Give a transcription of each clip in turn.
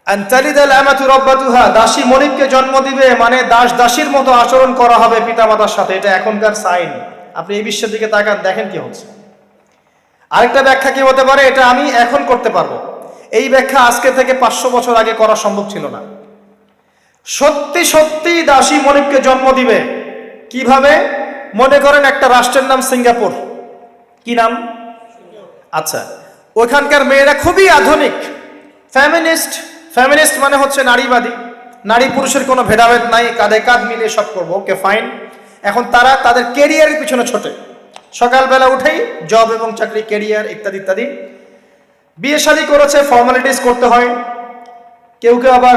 আন তালিদাল আমাতু রাব্বাতুহা, দাসী মনিবকে জন্ম দিবে মানে দাস দাসীর মতো আচরণ করা হবে পিতামাতার সাথে। এটা এখনকার সাইন। আপনি এই বিশ্বের দিকে তাকান, দেখেন কি হচ্ছে। আরেকটা ব্যাখ্যা কি হতে পারে, এটা আমি এখন করতে পারবো, এই ব্যাখ্যা আজকে থেকে 500 বছর আগে করা সম্ভব ছিল না। সত্যি সত্যি দাসী মনিবকে জন্ম দিবে। কিভাবে? মনে করেন একটা রাষ্ট্রের নাম সিঙ্গাপুর। কি নাম? আচ্ছা, ওইখানকার মেয়েরা খুবই আধুনিক, ফ্যামিনিস্ট। ফ্যামিনিস্ট মানে হচ্ছে নারীবাদী, নারী পুরুষের কোনো ভেদাভেদ নাই, কাঁধে কাঁধ মিলিয়ে সব করবো, ওকে ফাইন। এখন তারা তাদের কেরিয়ারের পিছনে ছোটে, সকালবেলা উঠেই জব এবং চাকরি, কেরিয়ার ইত্যাদি ইত্যাদি। বিয়ে শাদী করেছে, ফর্মালিটিস করতে হয়। কেউ কেউ আবার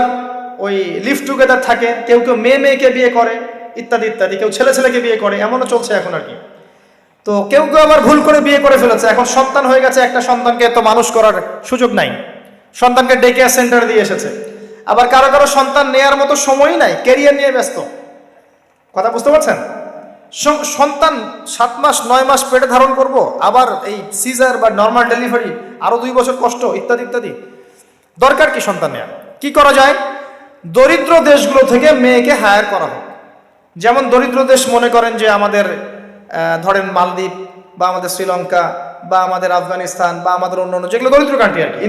ওই লিভ টুগেদার থাকে, কেউ কেউ মেয়ে মেয়েকে বিয়ে করে ইত্যাদি ইত্যাদি, কেউ ছেলে ছেলেকে বিয়ে করে, এমনও চলছে এখন আর কি। তো কেউ কেউ আবার ভুল করে বিয়ে করে ফেলেছে, এখন সন্তান হয়ে গেছে, একটা সন্তানকে তো মানুষ করার সুযোগ নাই, সন্তানকে ডে কেয়ার সেন্টারে দিয়ে এসেছে। আবার কারো কারো সন্তান নেয়ার মতো সময়ই নাই, ক্যারিয়ার নিয়ে ব্যস্ত। কথা বুঝতে পারছেন? সন্তান 7 মাস 9 মাস পেটে ধারণ করব, আবার এই সিজার বা নর্মাল ডেলিভারি, আরো 2 বছর কষ্ট ইত্যাদি ইত্যাদি। দরকার কি সন্তান নেওয়া? কি করা যায়? দরিদ্র দেশগুলো থেকে মেয়েকে হায়ার করা হোক। যেমন দরিদ্র দেশ মনে করেন যে আমাদের ধরেন মালদ্বীপ বা আমাদের শ্রীলঙ্কা বা আমাদের আফগানিস্তান বা আমাদের অন্যান্য যেগুলো দরিদ্র কান্ট্রি আর কি,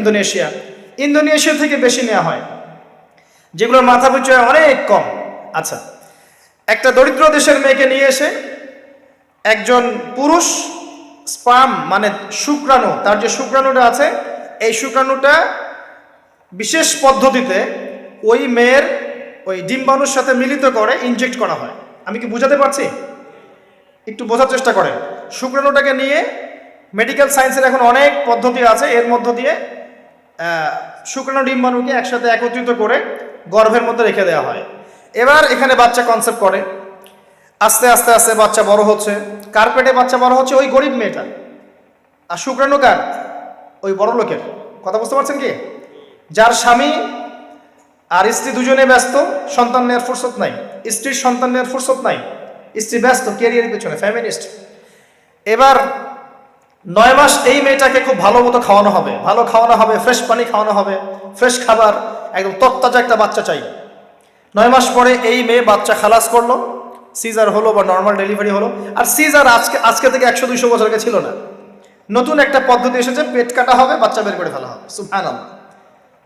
ইন্দোনেশিয়া থেকে বেশি নেওয়া হয়, যেগুলোর মাথা পিছু অনেক কম। আচ্ছা, একটা দরিদ্র দেশের মেয়েকে নিয়ে এসে একজন পুরুষ স্পার্ম মানে শুক্রাণু, তার যে শুক্রাণুটা আছে, এই শুক্রাণুটা বিশেষ পদ্ধতিতে ওই মেয়ের ওই ডিম্বাণুর সাথে মিলিত করে ইনজেক্ট করা হয়। আমি কি বুঝাতে পারছি? একটু বোঝার চেষ্টা করেন। শুক্রাণুটাকে নিয়ে মেডিকেল সায়েন্সের এখন অনেক পদ্ধতি আছে, এর মধ্য দিয়ে শুক্রাণু ডিম্বাণুকে একসাথে একত্রিত করে গর্ভের মধ্যে রেখে দেওয়া হয়। এবার এখানে বাচ্চা কনসেপ্ট করে, আস্তে আস্তে আস্তে বাচ্চা বড় হচ্ছে। কার পেটে বাচ্চা বড় হচ্ছে? ওই গরিব মেয়েটা। আর শুক্রাণু কার? ওই বড় লোকের। কথা বুঝতে পারছেন কি? যার স্বামী আর স্ত্রী দুজনে ব্যস্ত, সন্তান নেওয়ার ফুরসত নাই, স্ত্রীর সন্তান নেওয়ার ফুরসত নাই, স্ত্রী ব্যস্ত ক্যারিয়ারের পেছনে, ফ্যামিনিস্ট। এবার 9 মাস এই মেয়েটাকে খুব ভালো মতো খাওয়ানো হবে, ভালো খাওয়ানো হবে, ফ্রেশ পানি খাওয়ানো হবে, ফ্রেশ খাবার, একদম তত্তাজা একটা বাচ্চা চাই। 9 মাস পরে এই মেয়ে বাচ্চা খালাস করলো, সিজার হলো বা নর্মাল ডেলিভারি হলো। আর সিজার আজকে থেকে 100-200 বছর আগে ছিল না, নতুন একটা পদ্ধতি এসেছে, পেট কাটা হবে, বাচ্চা বের করে ফেলা হবে। সুবহানাল্লাহ।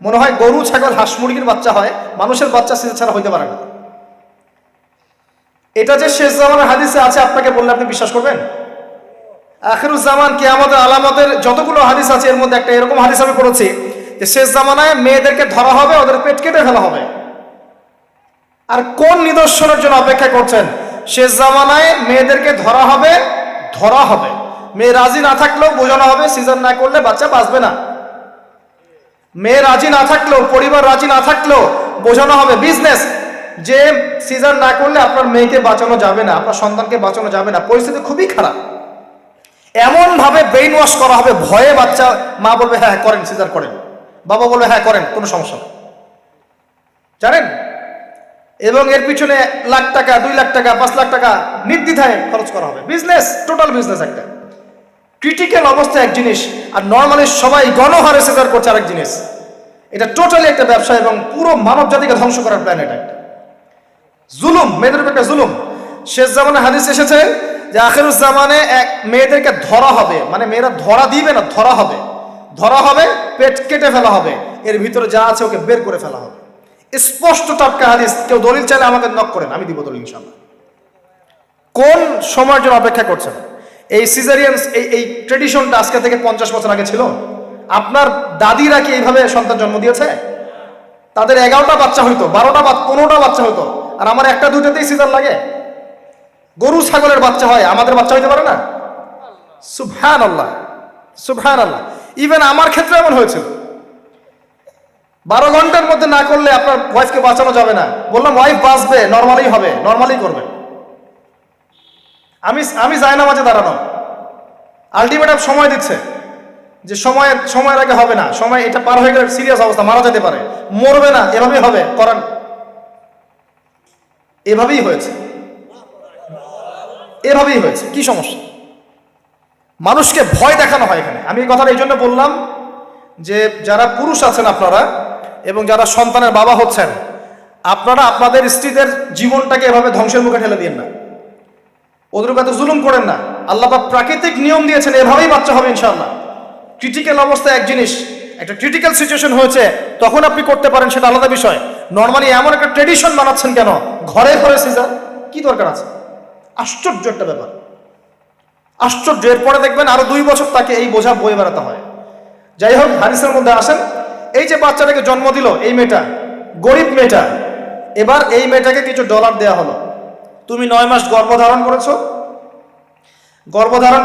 মনে হয় গরু ছাগল হাঁস মুরগির বাচ্চা হয়, মানুষের বাচ্চা সিজার ছাড়া হইতে পারে না। এটা যে শেষ জামানের হাদিসে আছে, আপনাকে বললে আপনি বিশ্বাস করবেন? আখিরুজ জামান কিয়ামতের আলামতের যতগুলো হাদিস আছে, এর মধ্যে একটা এরকম হাদিস আমি পড়েছি যে শেষ জামানায় মেয়েদেরকে ধরা হবে, ওদের পেট কেটে ফেলা হবে। আর কোন নিদর্শনের জন্য অপেক্ষা করছেন? শেষ জামানায় মেয়েদেরকে ধরা হবে, মেয়ে রাজি না থাকলেও বোঝানো হবে, সিজার না করলে বাচ্চা বাঁচবে না। মেয়ে রাজি না থাকলেও, পরিবার রাজি না থাকলেও বোঝানো হবে, বিজনেস, যে সিজার না করলে আপনার মেয়েকে বাঁচানো যাবে না, আপনার সন্তানকে বাঁচানো যাবে না, পরিস্থিতি খুবই খারাপ। এমন ভাবে ব্রেইন ওয়াশ করা হবে, ভয়ে বাচ্চা, মা বলবে হ্যাঁ করেন, সিজার করেন, বাবা বলবে হ্যাঁ করেন, কোনো সমস্যা নেই, জানেন। এবং এর পিছনে লাখ টাকা, 2 লাখ টাকা, 5 লাখ টাকা নির্দ্বিধায় খরচ করা হবে। Business, total business. একটা ক্রিটিক্যাল অবস্থা এক জিনিস, আর নর্মালি সবাই গণহারে সিজার করছে আরেক জিনিস। এটা টোটালি একটা ব্যবসা এবং পুরো মানব জাতিকে ধ্বংস করার প্ল্যান। এটা একটা জুলুম, মেয়েদের উপর একটা জুলুম। শেষ জামানে হাদিস এসেছে যে আখিরুজ জামানে মেয়েদেরকে ধরা হবে, মানে মেয়েরা ধরা দিবে না, ধরা হবে, পেট কেটে ফেলা হবে, এর ভিতরে যা আছে ওকে বের করে ফেলা হবে। স্পষ্ট টাটকা হাদিস। কেউ দলিল চাইলে আমাকে নক করেন, আমি দিব দলিল ইনশাআল্লাহ। কোন সময়ের জন্য অপেক্ষা করছেন? এই সিজারিয়ান এই ট্রেডিশনটা আজকে থেকে 50 বছর আগে ছিল। আপনার দাদিরা কি এইভাবে সন্তান জন্ম দিয়েছে? তাদের 11টা বাচ্চা হইতো, 12টা 15টা বাচ্চা হইতো, আর আমার 1-2টাতেই সিজার লাগে। গরু ছাগলের বাচ্চা হয়, আমাদের বাচ্চা হইতে পারে না? সুবহানাল্লাহ, সুবহানাল্লাহ। ইভেন আমার ক্ষেত্রে এমন হয়েছিল। 12 ঘন্টার মধ্যে না করলে আপনার ওয়াইফকে বাঁচানো যাবে না। বললাম ওয়াইফ বাঁচবে, নর্মালি হবে, নর্মালি করবে। আমি যাই না মাঝে দাঁড়ানো, আলটিমেটাম সময় দিচ্ছে যে সময়ের আগে হবে না, সময় এটা পার হয়ে গেলে সিরিয়াস অবস্থা, মারা যেতে পারে, মরবে না, এভাবেই হবে, করান। এভাবেই হয়েছে, এভাবেই হয়েছে। কি সমস্যা? মানুষকে ভয় দেখানো হয় এখানে। আমি এই কথাটা এই জন্য বললাম যে যারা পুরুষ আছেন আপনারা, এবং যারা সন্তানের বাবা হচ্ছেন, আপনারা আপনাদের স্ত্রীদের জীবনটাকে এভাবে ধ্বংসের মুখে ঠেলে দিন না, ওদের উপর এত জুলুম করেন না। আল্লাহ পাক প্রাকৃতিক নিয়ম দিয়েছেন, এভাবেই বাচ্চা হবে ইনশাআল্লাহ। ক্রিটিক্যাল অবস্থায় এক জিনিস, একটা ক্রিটিক্যাল সিচুয়েশন হয়েছে, তখন আপনি করতে পারেন, সেটা আলাদা বিষয়। নর্মালি এমন একটা ট্রেডিশন বানাচ্ছেন কেন, ঘরে ঘরে সিজার, কি দরকার আছে? আশ্চর্য একটা ব্যাপার, আশ্চর্য। এরপরে দেখবেন আরো 2 বছর তাকে এই বোঝা বয়ে বেড়াতে হয়। যাই হোক, হাদিসের মধ্যে আসেন, এই যে বাচ্চাটাকে জন্ম দিল এই মেয়েটা, গরিব মেয়েটা, এবার এই মেয়েটাকে কিছু ডলার দেয়া হলো, তুমি 9 মাস গর্ভধারণ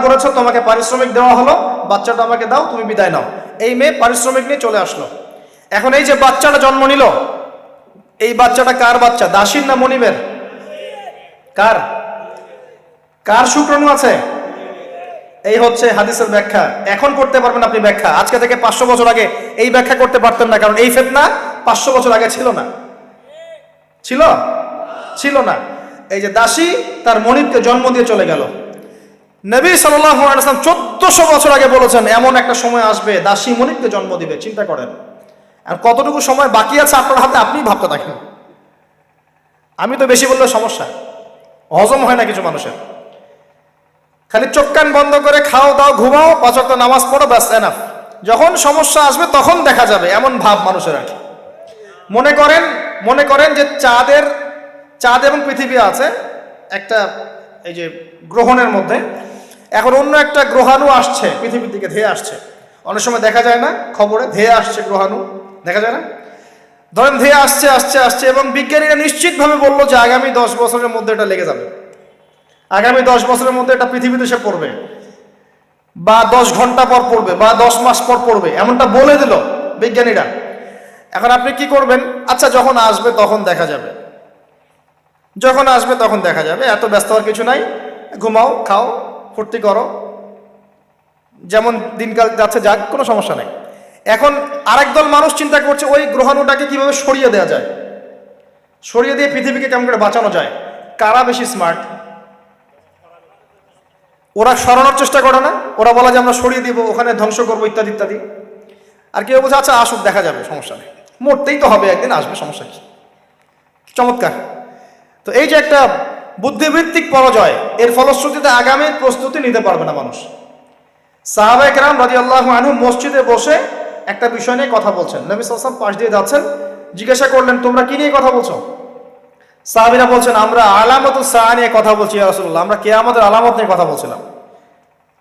করেছো, তোমাকে পারিশ্রমিক দেওয়া হলো, বাচ্চাটা আমাকে দাও, তুমি বিদায় নাও। এই মেয়ে পারিশ্রমিক নিয়ে চলে আসলো। এখন এই যে বাচ্চাটা জন্ম নিল, এই বাচ্চাটা কার বাচ্চা? দাসীর না মনিবের? কার কার শুক্রাণু আছে? এই হচ্ছে হাদিসের ব্যাখ্যা। এখন করতে পারবেন আপনি ব্যাখ্যা, আজকে থেকে 500 বছর আগে এই ব্যাখ্যা করতে পারতেন না, কারণ এই ফিতনা 500 বছর আগে ছিল না। ছিল না। এই যে দাসী তার মনিবকে জন্ম দিয়ে চলে গেল, নবী সাল্লাল্লাহু আলাইহি ওয়াসাল্লাম 1400 বছর আগে বলেছেন এমন একটা সময় আসবে দাসী মনিবকে জন্ম দিবে। চিন্তা করেন, আর কতটুকু সময় বাকি আছে আপনার হাতে, আপনি ভাবতে থাকেন। আমি তো বেশি বললে সমস্যা, হজম হয় না কিছু মানুষের। খালি চোখ কান বন্ধ করে খাও দাও ঘুমাও, 5 ওয়াক্ত নামাজ পড়ো, ব্যাস এনাফ। যখন সমস্যা আসবে তখন দেখা যাবে, এমন ভাব মানুষের আর কি। মনে করেন যে চাঁদ এবং পৃথিবী আছে একটা এই যে গ্রহণের মধ্যে, এখন অন্য একটা গ্রহাণু আসছে পৃথিবীর দিকে, ধেয়ে আসছে। অনেক সময় দেখা যায় না খবরে, ধেয়ে আসছে গ্রহাণু, দেখা যায় না? ধরেন ধেয়ে আসছে এবং বিজ্ঞানীরা নিশ্চিতভাবে বললো যে আগামী 10 বছরের মধ্যে এটা লেগে যাবে, আগামী 10 বছরের মধ্যে এটা পৃথিবীতে এসে পড়বে, বা 10 ঘন্টা পর পড়বে, বা 10 মাস পর পড়বে, এমনটা বলে দিল বিজ্ঞানীরা। এখন আপনি কি করবেন? আচ্ছা, যখন আসবে তখন দেখা যাবে, এত ব্যস্ত হওয়ার কিছু নাই, ঘুমাও খাও ফুর্তি করো, যেমন দিনকাল যাচ্ছে যাক, কোনো সমস্যা নেই। এখন আরেক দল মানুষ চিন্তা করছে ওই গ্রহাণুটাকে কিভাবে সরিয়ে দেওয়া যায়, সরিয়ে দিয়ে পৃথিবীকে কেমন করে বাঁচানো যায়। কারা বেশি স্মার্ট? ওরা সরানোর চেষ্টা করে না, ওরা বলে যে আমরা সরিয়ে দিব, ওখানে ধ্বংস করবো, ইত্যাদি ইত্যাদি। আর কেউ বলছে আচ্ছা আসুক, দেখা যাবে, সমস্যা নেই, মরতেই তো হবে, একদিন আসবে, সমস্যা কি। চমৎকার। তো এই যে একটা বুদ্ধিবৃত্তিক পরাজয়, এর ফলশ্রুতিতে আগামীর প্রস্তুতি নিতে পারবে না মানুষ। সাহাবায়ে কেরাম রাদিয়াল্লাহু আনহুম মসজিদে বসে একটা বিষয় নিয়ে কথা বলছেন, নবী সাল্লাল্লাহু আলাইহি ওয়াসাল্লাম পাশ দিয়ে যাচ্ছেন, জিজ্ঞাসা করলেন তোমরা কি নিয়ে কথা বলছো? সাহাবীরা বলছেন আমরা আলামাতুস সাআ নিয়ে কথা বলছি ইয়া রাসূলুল্লাহ, আমরা কিয়ামতের আলামত নিয়ে কথা বলছিলাম।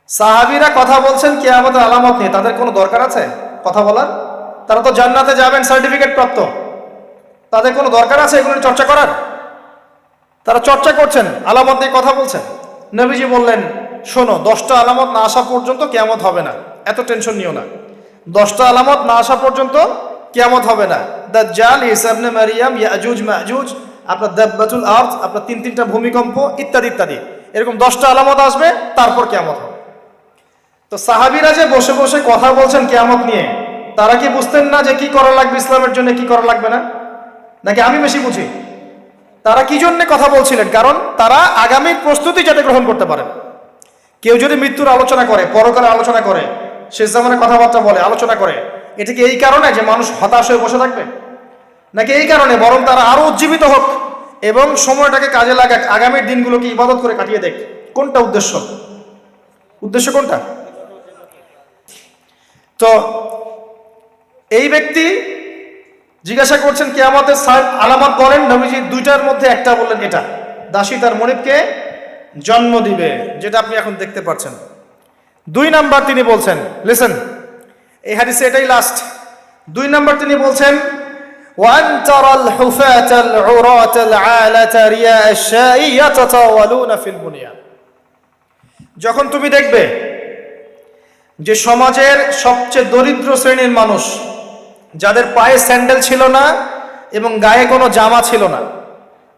সাহাবীরা কথা বলছেন কিয়ামতের আলামত নিয়ে, তাদের কোনো দরকার আছে কথা বলার? তারা তো জান্নাতে যাবেন সার্টিফিকেট প্রাপ্ত, তাদের কোনো দরকার আছে এগুলো চর্চা করার? তারা চর্চা করছেন, আলামত নিয়ে কথা বলছেন। নবীজি বললেন শোনো, 10টা আলামত না আসা পর্যন্ত কিয়ামত হবে না, এত টেনশন নিও না। 10টা আলামত না আসা পর্যন্ত কিয়ামত হবে না। দাজ্জাল, ঈসা ইবনে মারইয়াম, ইয়াজুজ মাজুজ, আপনার দাব্বাতুল আরদ, আপনার 3টা ভূমিকম্প, ইত্যাদি ইত্যাদি, এরকম 10টা আলামত আসবে, তারপর কিয়ামত হবে। তো সাহাবীরা যে বসে বসে কথা বলছেন কিয়ামত নিয়ে, তারা কি বুঝতেন না যে কি করা লাগবে ইসলামের জন্য, কি করা লাগবে না? নাকি আমি বেশি বুঝি? তারা কি জন্য কথা বলছিলেন? কারণ তারা আগামীর প্রস্তুতি যাতে গ্রহণ করতে পারেন। কেউ যদি মৃত্যুর আলোচনা করে, পরকালের আলোচনা করে, শেষ জামানের কথাবার্তা বলে, আলোচনা করে, এটা কি এই কারণে যে মানুষ হতাশ হয়ে বসে থাকবে, নাকি এই কারণে বরং তারা আরো উজ্জীবিত হোক এবং সময়টাকে কাজে লাগাক, আগামীর দিনগুলোকে ইবাদত করে কাটিয়ে দেখ? কোনটা উদ্দেশ্য কোনটা? তো এই ব্যক্তি জিজ্ঞাসা করছেন কিয়ামতের আলামত বলেন, নবীজি 2টার মধ্যে একটা বললেন, এটা দাসী তার মনিবকে জন্ম দিবে, যেটা আপনি এখন দেখতে পাচ্ছেন। 2 নাম্বার তিনি বলছেন, লিসেন, এই হাদিসে এটাই লাস্ট। 2 নাম্বার তিনি বলছেন ওয়ান তারাল হুফাতাল উরাতাল আলাতা রিয়া আশ-শাই ইয়াতাতাওয়ালুনা ফিল বুনিয়ান। যখন তুমি দেখবে যে সমাজের সবচেয়ে দরিদ্র শ্রেণীর মানুষ, যাদের পায়ে স্যান্ডেল ছিল না এবং গায়ে কোনো জামা ছিল না,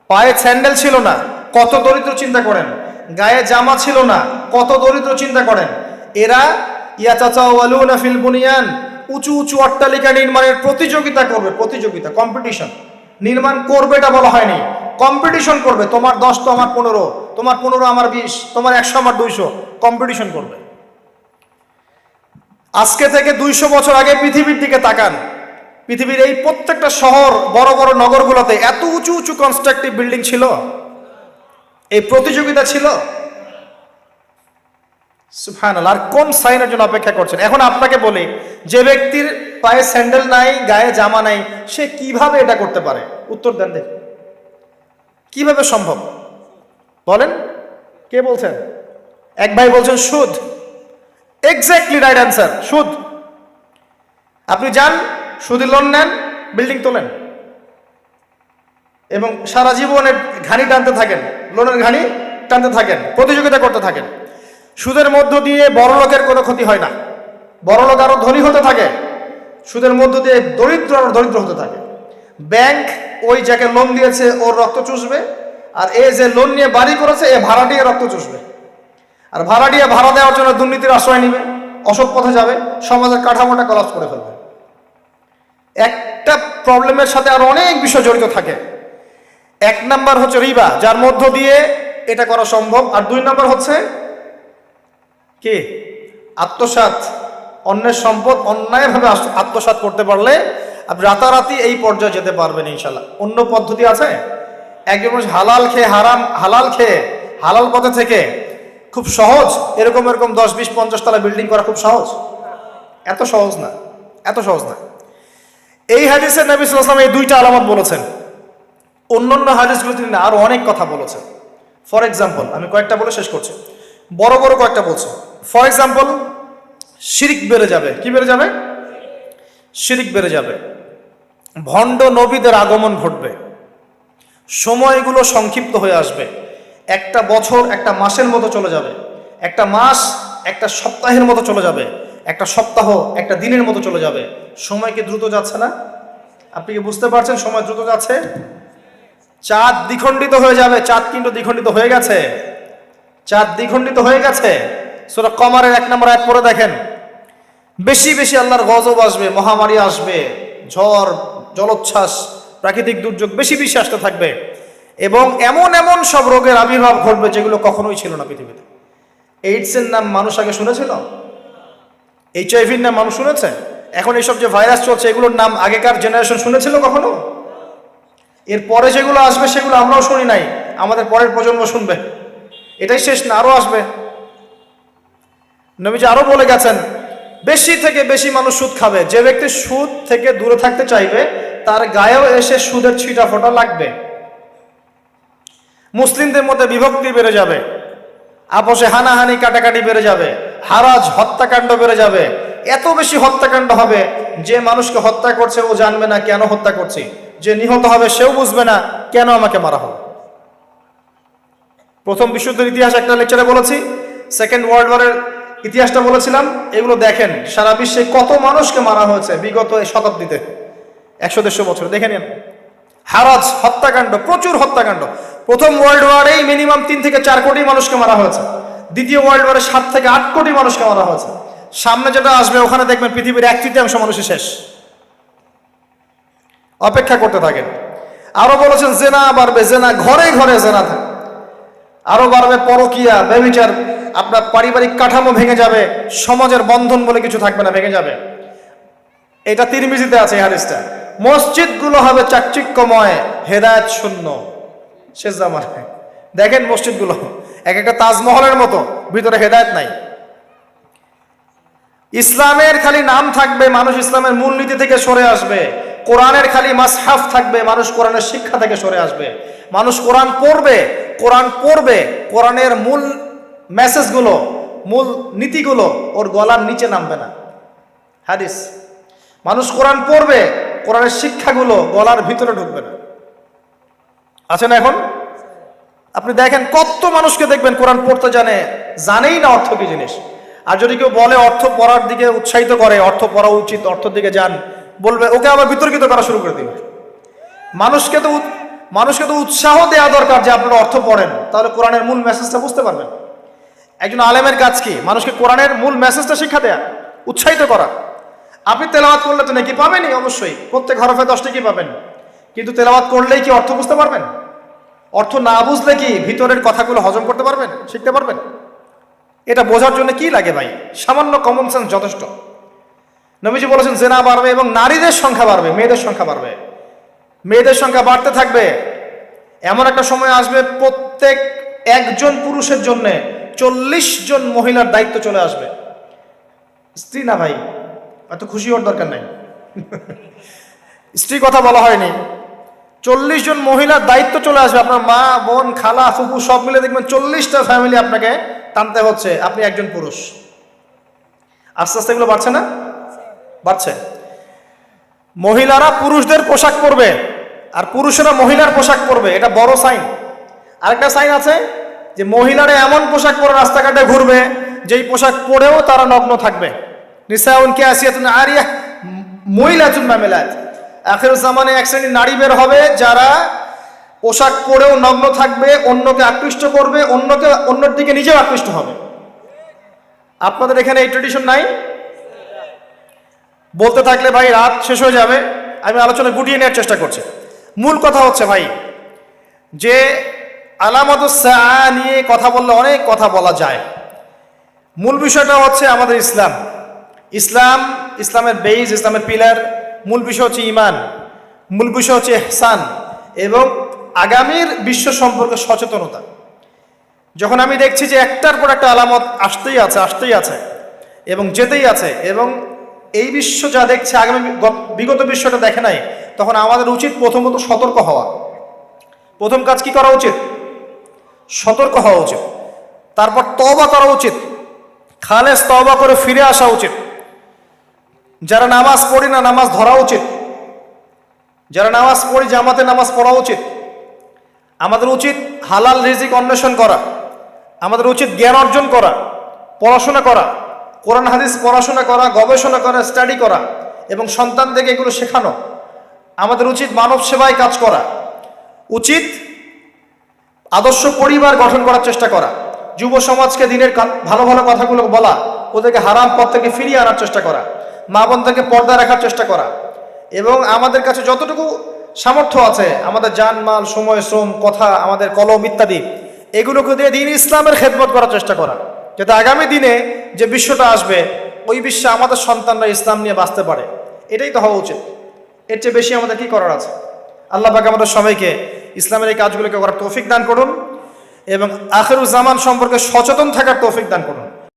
পায়ে স্যান্ডেল ছিল না, কত দরিদ্র চিন্তা করেন, গায়ে জামা ছিল না, কত দরিদ্র চিন্তা করেন, এরা ইয়াতাতাওয়ালুনা ফিল বুনিয়ান, উঁচু উঁচু অট্টালিকা নির্মাণের প্রতিযোগিতা করবে, কম্পিটিশন। নির্মাণ করবে এটা বলা হয়নি, কম্পিটিশন করবে, তোমার 10 তো আমার 15, তোমার 15 আমার 20, তোমার 100 আমার 200, কম্পিটিশন করবে। আজকে থেকে 200 বছর আগে পৃথিবীর দিকে তাকান, পৃথিবীর এই প্রত্যেকটা শহর, বড় বড় নগরগুলোতে এত উঁচু উঁচু কনস্ট্রাকটিভ বিল্ডিং ছিল? এই প্রতিযোগিতা ছিল? সুবহানাল্লাহ। আর কোন সাইনের জন্য অপেক্ষা করছেন? এখন আপনাকে বলি, যে ব্যক্তির পায়ে স্যান্ডেল নাই, গায়ে জামা নাই, সে কিভাবে এটা করতে পারে? উত্তর দেন দেখি, কিভাবে সম্ভব বলেন? কে বলছেন? এক ভাই বলছেন সুদ। এক্স্যাক্টলি রাইট অ্যান্সার, সুদ। আপনি যান, সুদের লোন নেন, বিল্ডিং তোলেন এবং সারা জীবনের ঘানি টানতে থাকেন, লোনের ঘানি টানতে থাকেন, প্রতিযোগিতা করতে থাকেন। সুদের মধ্য দিয়ে বড় লোকের কোনো ক্ষতি হয় না, বড় লোক আরো ধনী হতে থাকে, সুদের মধ্য দিয়ে দরিদ্র আরো দরিদ্র হতে থাকে। ব্যাংক ওই যাকে লোন দিয়েছে ওর রক্ত চুষবে, আর এ যে লোন নিয়ে বাড়ি করেছে এ ভাড়াটিয়া রক্ত চুষবে, আর ভাড়াটিয়া ভাড়া দেওয়ার জন্য দুর্নীতির আশ্রয় নিবে, অসৎ পথে যাবে, সমাজের কাঠামোটা কলাপস করে ফেলবে। একটা প্রবলেমের সাথে আরো অনেক বিষয় জড়িত থাকে। এক নাম্বার হচ্ছে রিবা, যার মধ্য দিয়ে এটা করা সম্ভব। আর দুই নাম্বার হচ্ছে কি? আত্মসাৎ। অন্যের সম্পদ অন্যায়ভাবে আত্মসাৎ করতে পারলে আপনি রাতারাতি এই পর্যায়ে যেতে পারবেন ইনশাল্লাহ। অন্য পদ্ধতি আছে? একজন মানুষ হালাল খেয়ে হালাল খেয়ে হালাল পথে থেকে খুব সহজ এরকম 10, 20, 50 তলা বিল্ডিং করা খুব সহজ? এত সহজ না, এত সহজ না। এই হাদিসে নবী সাল্লাল্লাহু আলাইহি ওয়াসাল্লাম এই দুইটা আলামত বলেছেন। অন্যান্য হাদিসগুলো তিনি আরো অনেক কথা বলেছেন। ফর এক্সাম্পল, আমি কয়েকটা বলে শেষ করছি, বড় বড় কয়েকটা বলছি। ফর এক্সাম্পল, শিরিক বেড়ে যাবে। কি বেড়ে যাবে? শিরিক বেড়ে যাবে। ভণ্ড নবীদের আগমন ঘটবে, সময়গুলো সংক্ষিপ্ত হয়ে আসবে। একটা বছর একটা মাসের মতো চলে যাবে, একটা মাস একটা সপ্তাহের মতো চলে যাবে, একটা সপ্তাহ একটা দিনের মতো চলে যাবে। সময় কি দ্রুত যাচ্ছে না? আপনি কি বুঝতে পারছেন সময় দ্রুত যাচ্ছে? চাঁদ দ্বিখণ্ডিত হয়ে যাবে। চাঁদ কিন্তু দ্বিখণ্ডিত হয়ে গেছে, চাঁদ দ্বিখণ্ডিত হয়ে গেছে। সূরা কমারের 1 নম্বর আয়াত পড়ে দেখেন। বেশি বেশি আল্লাহর গজব আসবে, মহামারী আসবে, ঝড়, জলোচ্ছ্বাস, প্রাকৃতিক দুর্যোগ বেশি বেশি আসতে থাকবে এবং এমন এমন সব রোগের আবির্ভাব ঘটবে যেগুলো কখনোই ছিল না পৃথিবীতে। এইডসের নাম মানুষ আগে শুনেছিল? HIV-র নাম মানুষ শুনেছে? এখন এইসব যে ভাইরাস চলছে এগুলোর নাম আগেকার জেনারেশন শুনেছিল কখনো? এর পরে যেগুলো আসবে সেগুলো আমরাও শুনি নাই, আমাদের পরের প্রজন্ম শুনবে। এটাই শেষ না, আরো আসবে। নবীজি আরো বলে গেছেন, বেশি থেকে বেশি মানুষ সুদ খাবে। যে ব্যক্তি সুদ থেকে দূরে থাকতে চাইবে তার গায়েও এসে সুদের ছিটা ফোঁটা লাগবে। মুসলিমদের মধ্যে বিভক্তি বেড়ে যাবে, আপোষে হানাহানি কাটাকাটি বেড়ে যাবে, হারাজ হত্যাকাণ্ড বেড়ে যাবে। এত বেশি হত্যাকাণ্ড হবে যে মানুষকে হত্যা করছে ও জানবে না কেন হত্যা করছে, যে নিহত হবে সেও বুঝবে না কেন আমাকে মারা হবে। প্রথম বিশ্বযুদ্ধের ইতিহাস একটা লেকচারে বলেছি, সেকেন্ড ওয়ার্ল্ড ওয়ারের ইতিহাসটা বলেছিলাম। এগুলো দেখেন, সারা বিশ্বে কত মানুষকে মারা হয়েছে বিগত শতাব্দীতে, 100-150 বছর দেখে নিন। হারাজ হত্যাকাণ্ড, প্রচুর হত্যাকাণ্ড। প্রথম ওয়ার্ল্ড ওয়ারেই মিনিমাম 3 থেকে 4 কোটি মানুষকে মারা হয়েছে। দ্বিতীয় ওয়ার্ল্ড ওয়ারে 7 থেকে 8 কোটি মানুষকে মারা হয়েছে। সামনে যেটা আসবে ওখানে দেখবেন পৃথিবীর 1/3 মানুষই শেষ। অপেক্ষা করতে থাকেন। আরো বলেছেন জেনা বাড়বে, জেনা ঘরে ঘরে জেনা থাকে। আরো বাড়বে পরকিয়া, ব্যভিচার, আপনার পারিবারিক কাঠামো ভেঙে যাবে, সমাজের বন্ধন বলে কিছু থাকবে না, ভেঙে যাবে। এটা তিরমিজিতে আছে এই হাদিসটা। মসজিদগুলো হবে চাকচিক্যময়, হেদায়েত শূন্য শেষ জামানায়। দেখেন মসজিদগুলো এক একটা তাজমহলের মতো, ভিতরে হেদায়েত নাই। ইসলামের খালি নাম থাকবে, মানুষ ইসলামের মূলনীতি থেকে সরে আসবে। কোরআনের খালি মাসহাফ থাকবে, মানুষ কোরআনের শিক্ষা থেকে সরে আসবে। মানুষ কোরআন পড়বে, কোরআনের মূল মেসেজগুলো, মূল নীতিগুলো ওর গলার নিচে নামবে না। হাদিস, মানুষ কোরআন পড়বে, কোরআনের শিক্ষাগুলো গলার ভিতরে ঢুকবে না। আছে না? এখন আপনি দেখেন কত মানুষকে দেখবেন কোরআন পড়তে জানেই না অর্থ কি জিনিস। আর যদি কেউ বলে অর্থ পড়ার দিকে উৎসাহিত করে, অর্থ পড়া উচিত, অর্থের দিকে যান বলবে, ওকে আবার বিতর্কিত করা শুরু করে দিবে। মানুষকে তো উৎসাহ দেওয়া দরকার যে আপনারা অর্থ পড়েন, তাহলে কোরআনের মূল মেসেজটা বুঝতে পারবেন। একজন আলেমের কাজ কি? মানুষকে কোরআনের মূল মেসেজটা শিক্ষা দেয়া, উৎসাহিত করা। আপনি তেলাওয়াত করলে তো নাকি পাবেনই, অবশ্যই প্রত্যেক হরফে 10 টাকা পাবেন, কিন্তু তেলাওয়াত করলেই কি অর্থ বুঝতে পারবেন? অর্থ না বুঝলে কি ভিতরের কথাগুলো হজম করতে পারবেন, শিখতে পারবেন? এটা বোঝার জন্য কি লাগে ভাই? সামান্য কমন সেন্স যথেষ্ট। নবীজি বলেছেন জেনা বাড়বে এবং নারীদের সংখ্যা বাড়বে, মেয়েদের সংখ্যা বাড়বে, মেয়েদের সংখ্যা বাড়তে থাকবে। এমন একটা সময় আসবে প্রত্যেক একজন পুরুষের জন্য 40 জন মহিলার দায়িত্ব চলে আসবে। স্ত্রী না ভাই, এত খুশি হওয়ার দরকার নাই, স্ত্রী কথা বলা হয়নি। 40 জন মহিলার দায়িত্ব চলে আসবে। আপনার মা, বোন, খালা, ফুপু সব মিলে দেখবেন 40টা ফ্যামিলি আপনাকে টানতে হচ্ছে, আপনি একজন পুরুষ। আস্তে আস্তে এগুলো বাড়ছে না? বাড়ছে। মহিলারা পুরুষদের পোশাক পরবে আর পুরুষেরা মহিলার পোশাক পরবে, এটা বড় সাইন। আরেকটা সাইন আছে যে মহিলারা এমন পোশাক পরে রাস্তাঘাটে ঘুরবে যেই পোশাক পরেও তারা নগ্ন থাকবে। নিসাউন কাসিয়াতুন আরিয়াহ মুইলাতুন মামিলাত। আখির জামানে এক শ্রেণীর নারী বের হবে যারা পোশাক পরেও নগ্ন থাকবে, অন্যকে আকৃষ্ট করবে, অন্যের দিকে নিজেও আকৃষ্ট হবে। আপনাদের এখানে এই ট্রেডিশন নাই? বলতে থাকলে ভাই রাত শেষ হয়ে যাবে, আমি আলোচনা গুটিয়ে নেওয়ার চেষ্টা করছি। মূল কথা হচ্ছে ভাই যে আলামাতুস সাআ নিয়ে কথা বললে অনেক কথা বলা যায়। মূল বিষয়টা হচ্ছে আমাদের ইসলামের বেইজ, ইসলামের পিলার। মূল বিষয় হচ্ছে ঈমান, মূল বিষয় হচ্ছে ইহসান এবং আগামীর বিশ্ব সম্পর্কে সচেতনতা। যখন আমি দেখছি যে একটার পর একটা আলামত আসতেই আছে এবং যেতেই আছে, এবং এই বিশ্ব যা দেখছে আগামী বিগত বিশ্বটা দেখে নাই, তখন আমাদের উচিত প্রথমত সতর্ক হওয়া। প্রথম কাজ কি করা উচিত? সতর্ক হওয়া উচিত। তারপর তওবা করা উচিত, খালেস তওবা করে ফিরে আসা উচিত। যারা নামাজ পড়ি না, নামাজ ধরা উচিত। যারা নামাজ পড়ি, জামাতে নামাজ পড়া উচিত। আমাদের উচিত হালাল রিজিক অন্বেষণ করা, আমাদের উচিত জ্ঞান অর্জন করা, পড়াশোনা করা, কোরআন হাদিস পড়াশোনা করা, গবেষণা করা, স্টাডি করা এবং সন্তানদেরকে এগুলো শেখানো। আমাদের উচিত মানব সেবায় কাজ করা, উচিত আদর্শ পরিবার গঠন করার চেষ্টা করা, যুব সমাজকে দিনের ভালো ভালো কথাগুলো বলা, ওদেরকে হারাম পথ থেকে ফিরিয়ে আনার চেষ্টা করা, মা বোনদেরকে পর্দা রাখার চেষ্টা করা, এবং আমাদের কাছে যতটুকু সামর্থ্য আছে আমাদের জানমাল, সময়, শ্রম, কথা, আমাদের কলম ইত্যাদি এগুলোকে দিয়ে দিন ইসলামের খেদমত করার চেষ্টা করা, যাতে আগামী দিনে যে বিশ্বটা আসবে ওই বিশ্বে আমাদের সন্তানরা ইসলাম নিয়ে বাঁচতে পারে। এটাই তো হওয়া উচিত। এর চেয়ে বেশি আমাদের কি করার আছে? আল্লাহ পাক আমাদের সবাইকে ইসলামের এই কাজগুলোকে করার তৌফিক দান করুন এবং আখিরুজ জামান সম্পর্কে সচেতন থাকার তৌফিক দান করুন।